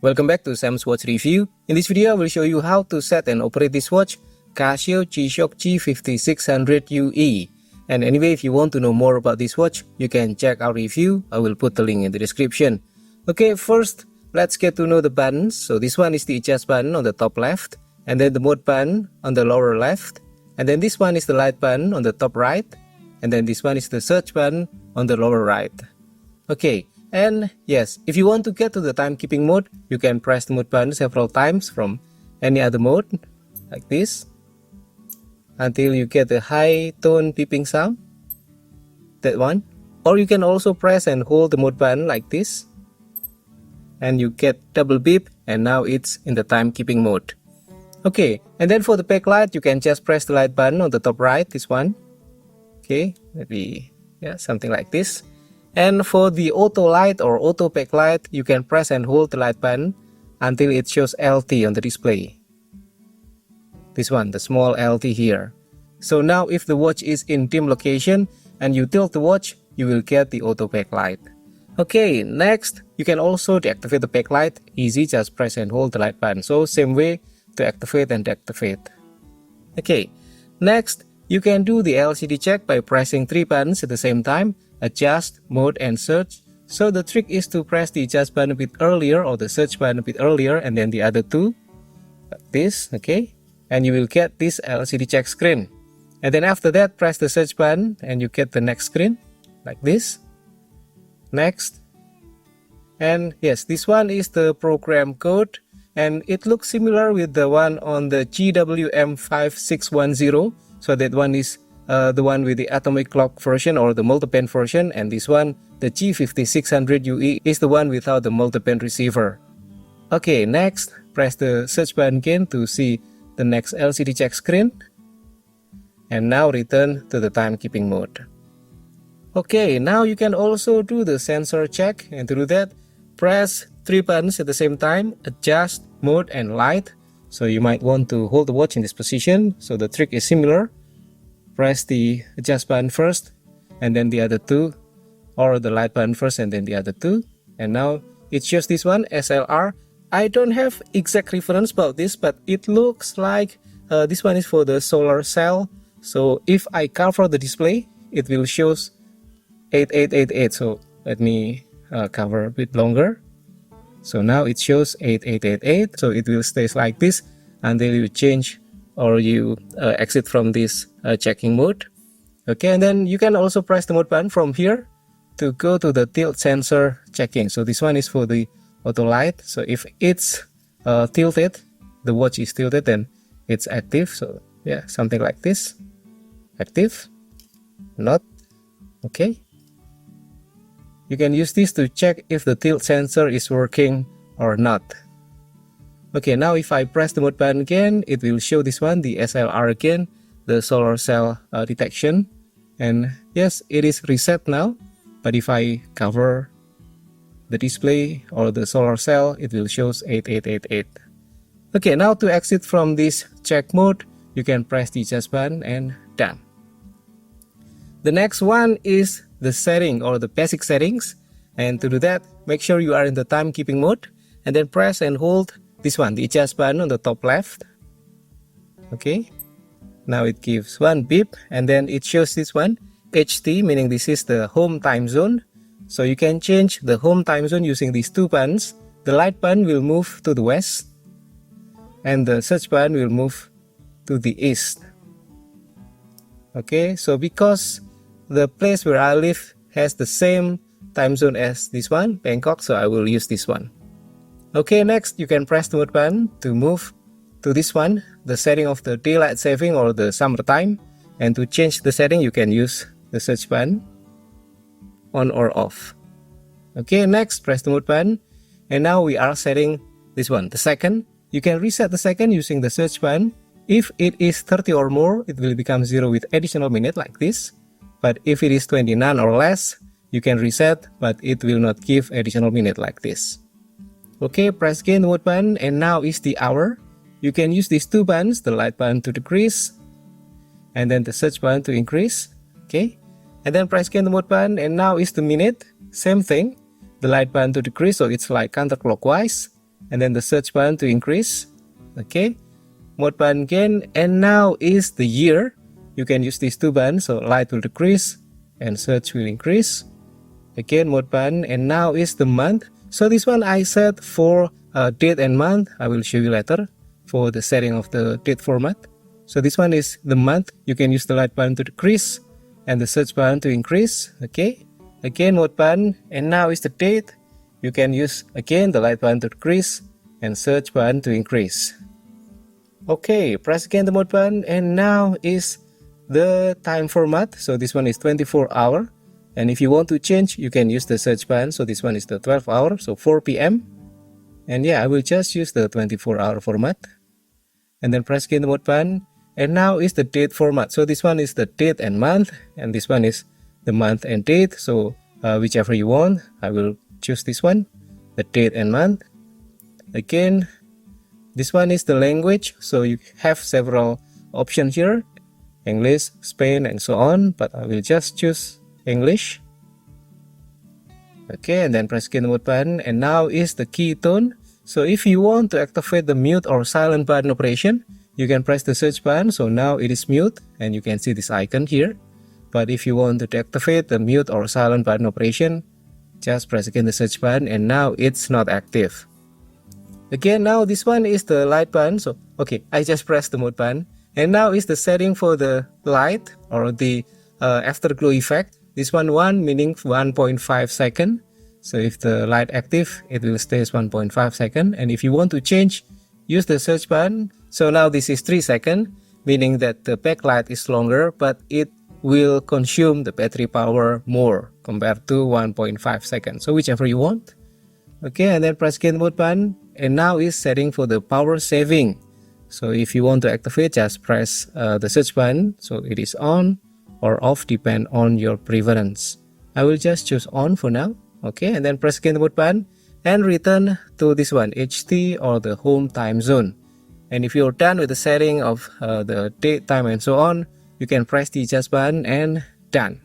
Welcome back to Sam's Watch Review. In this video, I will show you how to set and operate this watch, Casio G-Shock G5600UE. And anyway, if you want to know more about this watch, you can check our review. I will put the link in the description. Okay, first, let's get to know the buttons. So this one is the adjust button on the top left, and then the mode button on the lower left, and then this one is the light button on the top right, and then this one is the search button on the lower right. Okay. And yes, if you want to get to the timekeeping mode, you can press the mode button several times from any other mode, like this, until you get the high tone beeping sound, that one. Or you can also press and hold the mode button like this, and you get double beep, and now it's in the timekeeping mode. Okay, and then for the backlight, you can just press the light button on the top right, this one. Okay, maybe, yeah, something like this. And for the auto light or auto backlight, you can press and hold the light button until it shows LT on the display. This one, the small LT here. So now if the watch is in dim location and you tilt the watch, you will get the auto backlight. Okay, next, you can also deactivate the backlight. Easy, just press and hold the light button. So same way to activate and deactivate. Okay, next, you can do the LCD check by pressing 3 buttons at the same time. Adjust, mode, and search. So the trick is to press the adjust button a bit earlier or the search button a bit earlier, and then the other two, like this, okay? And you will get this LCD check screen. And then after that, press the search button and you get the next screen, like this. Next. And yes, this one is the program code, and it looks similar with the one on the G5600. So that one is the one with the atomic clock version or the multi-band version, and this one, the G5600UE, is the one without the multi-band receiver. Okay, next, press the search button again to see the next LCD check screen, and now return to the timekeeping mode. Okay, now you can also do the sensor check, and to do that, press 3 buttons at the same time, adjust, mode, and light. So you might want to hold the watch in this position, so the trick is similar. Press the adjust button first, and then the other two, or the light button first and then the other two. And now it shows this one, SLR. I don't have exact reference about this, but it looks like this one is for the solar cell. So if I cover the display, it will show 8888. So let me cover a bit longer. So now it shows 8888. So it will stay like this until you change or you exit from this checking mode. Okay, and then you can also press the mode button from here to go to the tilt sensor checking. So this one is for the auto light. So if it's tilted, the watch is tilted, then it's active. So yeah, something like this. Active, not. Okay. You can use this to check if the tilt sensor is working or not. Okay, now if I press the mode button again, it will show this one, the SLR again, the solar cell detection. And yes, it is reset now. But if I cover the display or the solar cell, it will show 8888. Okay, now to exit from this check mode, you can press the adjust button and done. The next one is the setting or the basic settings. And to do that, make sure you are in the timekeeping mode, and then press and hold this one, the adjust button on the top left. Okay, now it gives one beep, and then it shows this one, HT, meaning this is the home time zone. So you can change the home time zone using these 2 buttons. The light button will move to the west, and the search button will move to the east. Okay, so because the place where I live has the same time zone as this one, Bangkok, so I will use this one. Okay, next you can press the mode button to move to this one, the setting of the daylight saving or the summertime. And to change the setting, you can use the search button, on or off. Okay, next press the mode button, and now we are setting this one, the second. You can reset the second using the search button. If it is 30 or more, it will become 0 with additional minute like this. But if it is 29 or less, you can reset, but it will not give additional minute like this. Okay, press again the mode button, and now is the hour. You can use these 2 buttons, the light button to decrease, and then the search button to increase. Okay, and then press again the mode button, and now is the minute. Same thing, the light button to decrease, so it's like counterclockwise, and then the search button to increase. Okay, mode button again, and now is the year. You can use these two buttons, so light will decrease and search will increase. Again, mode button, and now is the month. So this one I set for date and month. I will show you later for the setting of the date format. So this one is the month. You can use the light button to decrease and the search button to increase. Okay, again mode button, and now is the date. You can use again the light button to decrease and search button to increase. Okay, press again the mode button, and now is the time format. So this one is 24 hour, and if you want to change, you can use the search button. So this one is the 12 hour, so 4 p.m. and yeah, I will just use the 24-hour format, and then press again the mode button, and now is the date format. So this one is the date and month, and this one is the month and date. So whichever you want, I will choose this one, the date and month. Again, this one is the language, so you have several options here, English, Spain, and so on, but I will just choose English. Okay, and then press again the mode button, and now is the key tone. So if you want to activate the mute or silent button operation, you can press the search button. So now it is mute, and you can see this icon here. But if you want to deactivate the mute or silent button operation, just press again the search button, and now it's not active. Again, now this one is the light button. So okay, I just pressed the mode button, and now is the setting for the light or the afterglow effect. This one meaning 1.5 second. So if the light active, it will stay 1.5 second. And if you want to change, use the search button. So now this is 3 seconds, meaning that the backlight is longer, but it will consume the battery power more compared to 1.5 seconds. So whichever you want. Okay, and then press again the mode button, and now is setting for the power saving. So if you want to activate, just press the search button. So it is on or off, depend on your preference. I will just choose on for now. Okay, and then press again the mode button and return to this one, HT or the home time zone. And if you're done with the setting of the date, time, and so on, you can press the adjust button and done.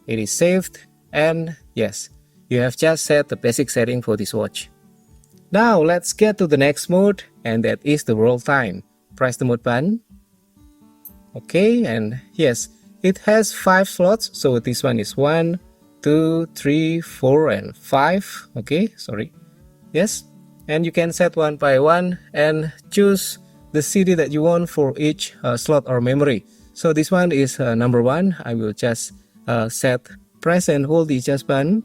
It is saved, and yes, you have just set the basic setting for this watch. Now let's get to the next mode, and that is the world time. Press the mode button. Okay, and yes, it has 5 slots. So this one is 1, 2, 3, 4, and 5. Okay, sorry. Yes, and you can set one by one and choose the CD that you want for each slot or memory. So this one is number 1. I will just press and hold the adjust button.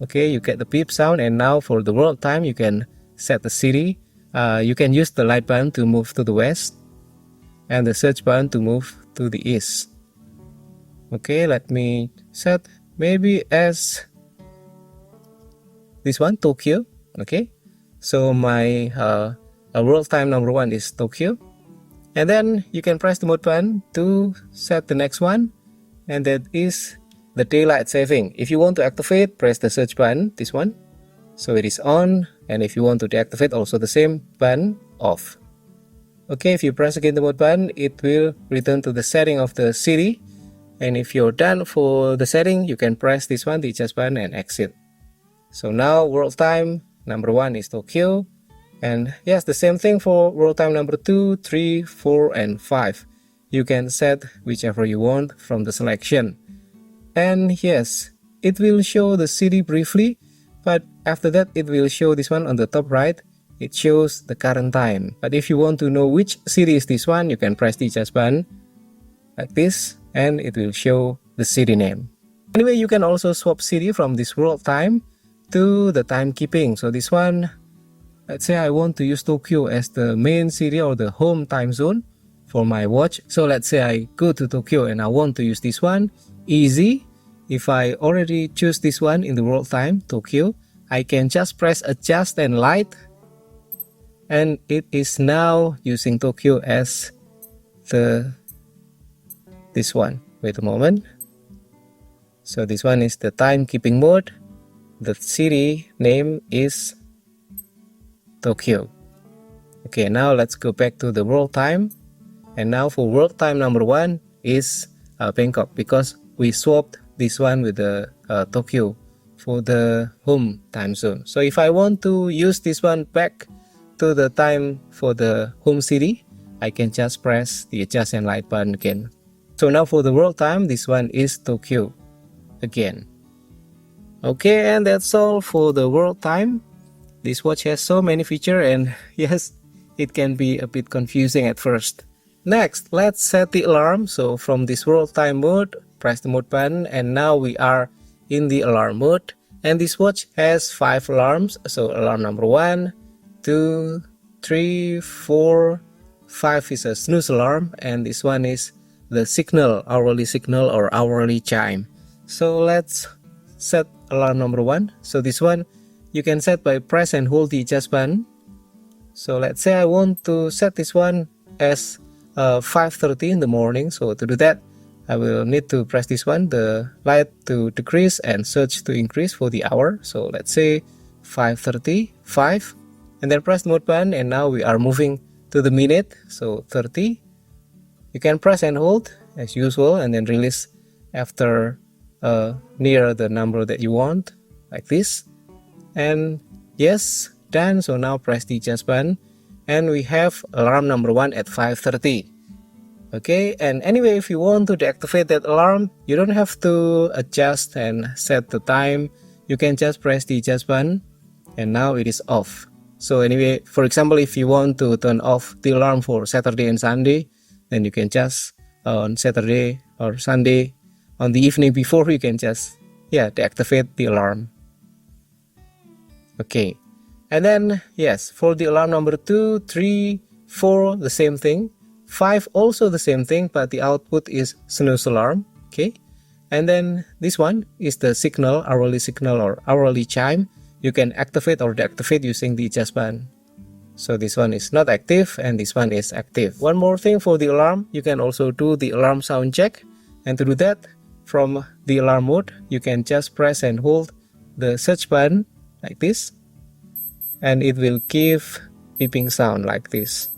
Okay, you get the beep sound, and now for the world time, you can set the city. You can use the light button to move to the west, and the search button to move to the east. Okay, let me set maybe as this one, Tokyo. Okay, so my world time number 1 is Tokyo, and then you can press the mode button to set the next one, and that is the daylight saving. If you want to activate, press the search button, this one, so it is on, and if you want to deactivate, also the same button, off. Okay, if you press again the mode button, it will return to the setting of the city, and if you're done for the setting, you can press this one, the adjust button, and exit. So now world time number 1 is Tokyo, and yes, the same thing for world time number 2, 3, 4, and 5. You can set whichever you want from the selection. And yes, it will show the city briefly, but after that it will show this one on the top right. It shows the current time. But if you want to know which city is this one, you can press the adjust button like this, and it will show the city name. Anyway, you can also swap city from this world time to the timekeeping. So this one, let's say I want to use Tokyo as the main city or the home time zone for my watch. So let's say I go to Tokyo and I want to use this one. Easy. If I already choose this one in the world time, Tokyo, I can just press adjust and light, and it is now using Tokyo as this one. Wait a moment. So this one is the timekeeping mode. The city name is Tokyo. Okay, now let's go back to the world time, and now for world time number 1 is Bangkok, because we swapped this one with the Tokyo for the home time zone. So if I want to use this one back to the time for the home city, I can just press the adjust and light button again. So now for the world time, this one is Tokyo again. Okay, and that's all for the world time. This watch has so many features, and yes, it can be a bit confusing at first. Next, let's set the alarm. So from this world time mode, press the mode button, and now we are in the alarm mode. And this watch has 5 alarms. So alarm number 1, 2, 3, 4, 5 is a snooze alarm, and this one is the signal, hourly signal or hourly chime. So let's set alarm number 1. So this one you can set by press and hold the adjust button. So let's say I want to set this one as 5:30 in the morning. So to do that, I will need to press this one, the light to decrease and search to increase for the hour. So let's say 5:30, 5, and then press the mode button, and now we are moving to the minute. So 30. You can press and hold as usual, and then release after near the number that you want, like this. And yes, done. So now press the adjust button, and we have alarm number 1 at 5:30. Okay, and anyway, if you want to deactivate that alarm, you don't have to adjust and set the time. You can just press the adjust button, and now it is off. So anyway, for example, if you want to turn off the alarm for Saturday and Sunday, then you can just on Saturday or Sunday on the evening before, you can just deactivate the alarm. Okay, and then yes, for the alarm number 2, 3, 4, the same thing. 5 also the same thing, but the output is snooze alarm. Okay, and then this one is the signal, hourly signal or hourly chime. You can activate or deactivate using the adjust button. So this one is not active and this one is active. One more thing for the alarm, you can also do the alarm sound check. And to do that, from the alarm mode, you can just press and hold the search button like this, and it will give beeping sound like this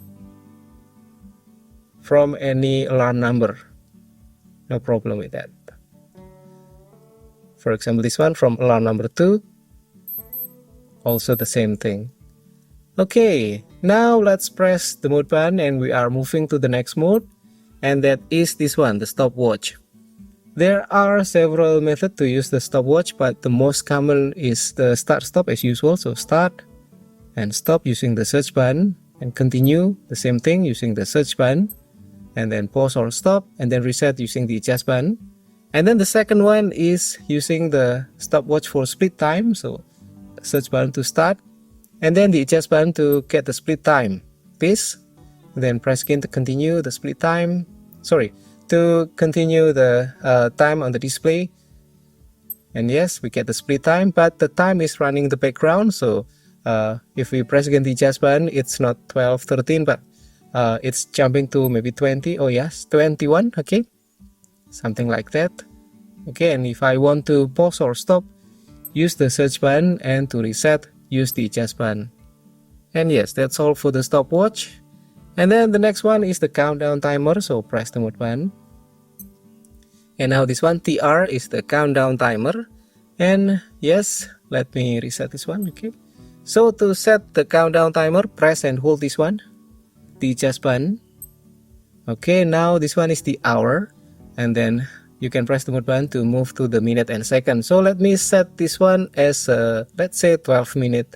from any alarm number. No problem with that. For example, this one from alarm number 2, also the same thing. Okay, now let's press the mode button and we are moving to the next mode, and that is this one, the stopwatch. There are several methods to use the stopwatch, but the most common is the start stop as usual. So start and stop using the search button, and continue the same thing using the search button, and then pause or stop, and then reset using the adjust button. And then the second one is using the stopwatch for split time. So search button to start, and then the adjust button to get the split time. This, and then press again to continue the split time. To continue the time on the display. And yes, we get the split time, but the time is running in the background. So if we press again the adjust button, it's not 12:13, but it's jumping to maybe 20. Oh yes, 21. Okay, something like that. Okay, and if I want to pause or stop, use the search button, and to reset, use the adjust button. And yes, that's all for the stopwatch. And then the next one is the countdown timer. So press the mode button. And now this one, TR, is the countdown timer. And yes, let me reset this one. Okay, so to set the countdown timer, press and hold this one, the adjust button. Okay, now this one is the hour, and then you can press the mode button to move to the minute and second. So let me set this one as let's say 12-minute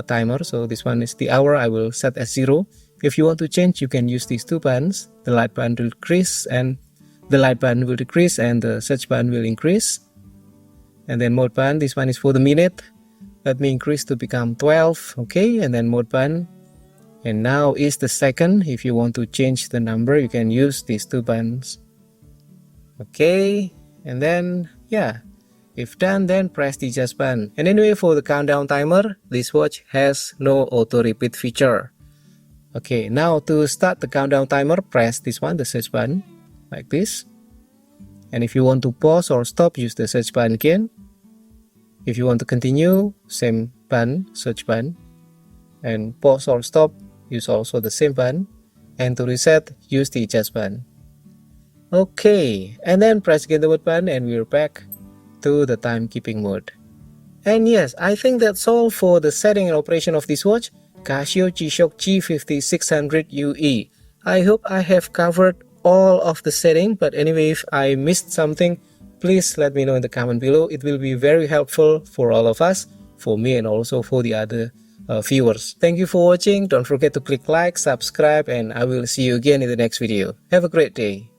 timer. So this one is the hour, I will set as 0. If you want to change, you can use these two buttons. The light button will decrease, and the light button will decrease, and the search button will increase. And then mode button, this one is for the minute. Let me increase to become 12. Okay, and then mode button. And now is the second. If you want to change the number, you can use these two buttons. Okay, and then if done, then press the adjust button. And anyway, for the countdown timer, this watch has no auto repeat feature. Okay, now to start the countdown timer, press this one, the search button, like this. And if you want to pause or stop, use the search button again. If you want to continue, same button, search button. And pause or stop, use also the same button. And to reset, use the adjust button. Okay, and then press again the mode button, and we're back to the timekeeping mode. And yes, I think that's all for the setting and operation of this watch, Casio G-Shock G5600UE. I hope I have covered all of the setting, but anyway, if I missed something, please let me know in the comment below. It will be very helpful for all of us, for me and also for the other viewers. Thank you for watching. Don't forget to click like, subscribe, and I will see you again in the next video. Have a great day.